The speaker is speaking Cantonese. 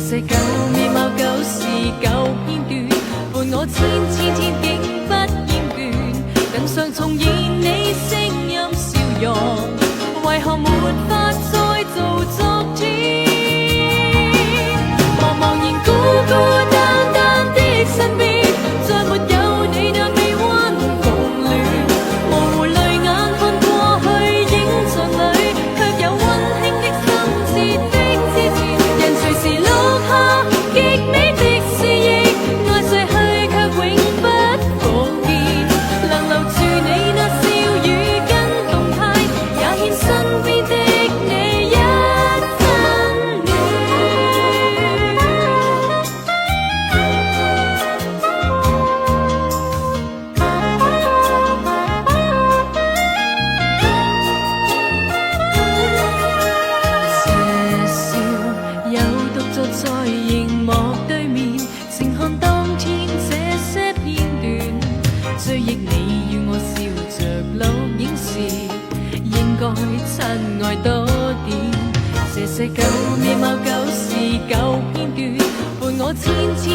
些舊面貌舊事舊片段，伴我千天竟不厭倦，更想重現你聲音笑容，為何沒法再做昨天？茫茫然孤孤單單的身邊，再沒有你那臂彎夢亂，模糊淚眼看過去影像裏，卻有溫馨的深切的支持。人隨時落下極美的詩意，愛逝去卻永不復見，能留住你那笑語跟動態，也獻身邊的你一分暖。這笑有獨坐在熒幕對面，靜看當天這些片段，追憶你與我笑着錄影時，應該親愛多點。這些舊面貌舊事舊片段，伴我千天